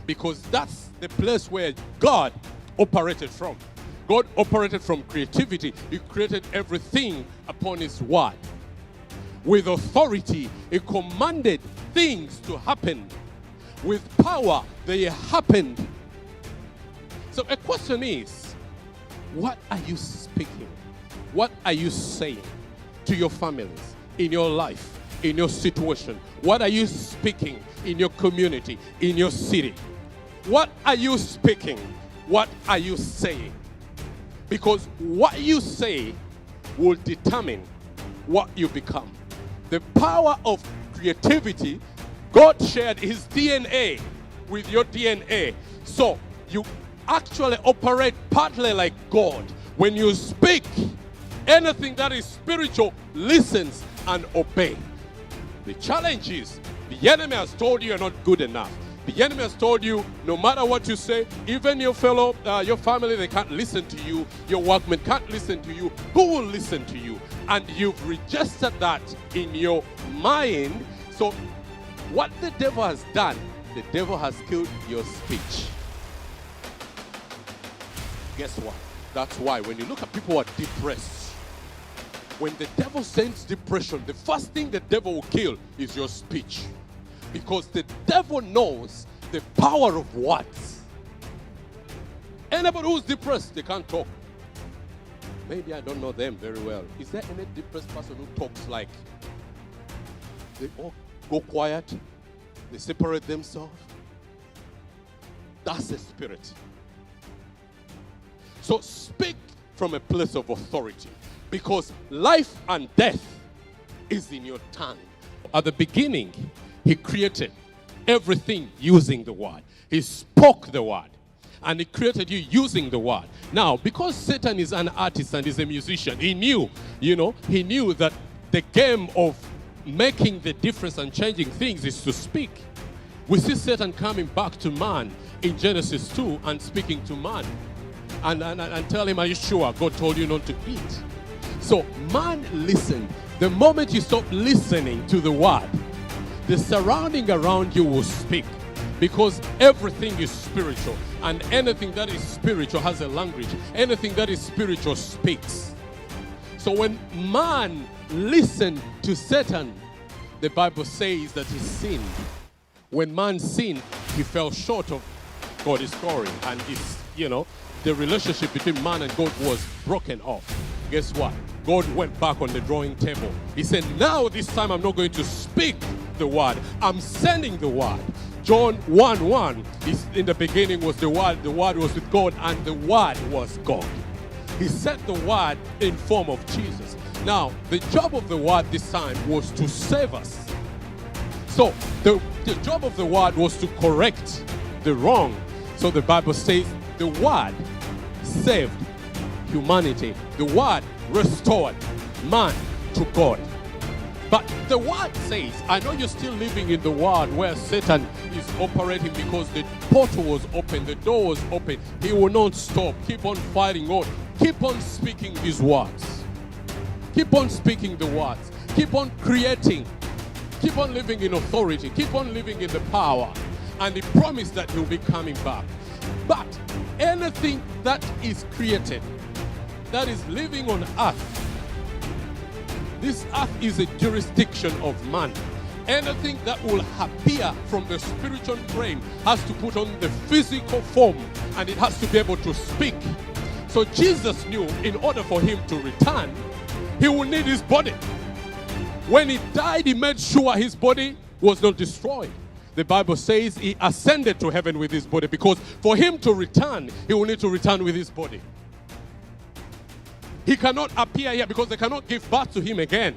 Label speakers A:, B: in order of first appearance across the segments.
A: because that's the place where God operated from. God operated from creativity. He created everything upon his word. With authority, he commanded things to happen. With power, they happened. So a question is, what are you speaking? What are you saying to your families, in your life, in your situation? What are you speaking in your community, in your city? What are you speaking? What are you saying? Because what you say will determine what you become. The power of creativity, God shared his DNA with your DNA. So you actually operate partly like God. When you speak, anything that is spiritual listens and obeys. The challenge is, the enemy has told you you're not good enough. The enemy has told you, no matter what you say, even your family, they can't listen to you. Your workmen can't listen to you. Who will listen to you? And you've registered that in your mind. So what the devil has done, the devil has killed your speech. Guess what? That's why when you look at people who are depressed, when the devil sends depression, the first thing the devil will kill is your speech. Because the devil knows the power of words. Anybody who's depressed, they can't talk. Maybe I don't know them very well. Is there any depressed person who talks like they all go quiet? They separate themselves? That's a spirit. So speak from a place of authority, because life and death is in your tongue. At the beginning, he created everything using the word. He spoke the word. And he created you using the word. Now, because Satan is an artist and is a musician, he knew that the game of making the difference and changing things is to speak. We see Satan coming back to man in Genesis 2 and speaking to man. And tell him, are you sure God told you not to eat? So man listened. The moment you stop listening to the word, the surrounding around you will speak, because everything is spiritual, and anything that is spiritual has a language. Anything that is spiritual speaks. So when man listened to Satan, the Bible says that he sinned. When man sinned, he fell short of God's glory, and the relationship between man and God was broken off. Guess what? God went back on the drawing table. He said, now this time I'm not going to speak the word. I'm sending the word. John 1:1, in the beginning was the word was with God, and the word was God. He sent the word in form of Jesus. Now, the job of the word this time was to save us. So, the job of the word was to correct the wrong. So the Bible says the word saved humanity. The word restored man to God. But the word says, I know you're still living in the world where Satan is operating, because the portal was open, the door was open. He will not stop. Keep on fighting on. Keep on speaking his words. Keep on speaking the words. Keep on creating. Keep on living in authority. Keep on living in the power. And he promised that he'll be coming back. But anything that is created, that is living on earth, this earth is a jurisdiction of man. Anything that will appear from the spiritual realm has to put on the physical form, and it has to be able to speak. So Jesus knew in order for him to return, he will need his body. When he died, he made sure his body was not destroyed. The Bible says he ascended to heaven with his body, because for him to return, he will need to return with his body. He cannot appear here because they cannot give birth to him again.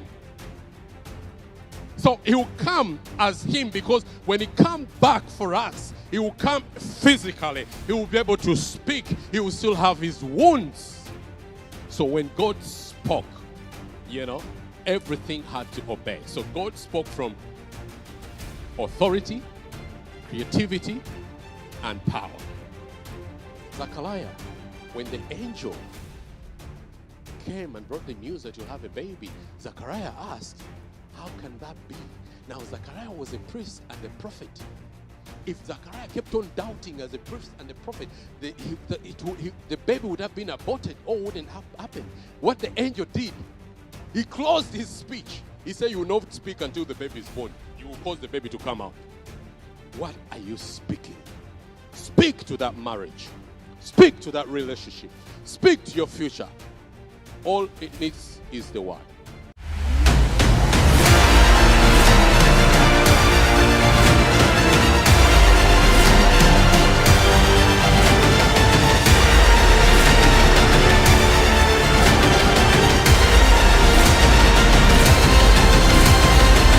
A: So he will come as him, because when he comes back for us, he will come physically. He will be able to speak. He will still have his wounds. So when God spoke, everything had to obey. So God spoke from authority, creativity, and power. Zechariah, when the angel came and brought the news that you'll have a baby, Zechariah asked, how can that be? Now, Zechariah was a priest and a prophet. If Zachariah kept on doubting as a priest and a prophet, the baby would have been aborted or wouldn't have happened. What the angel did, he closed his speech. He said, you will not speak until the baby is born. You will cause the baby to come out. What are you speaking? Speak to that marriage. Speak to that relationship. Speak to your future. All it needs is the word.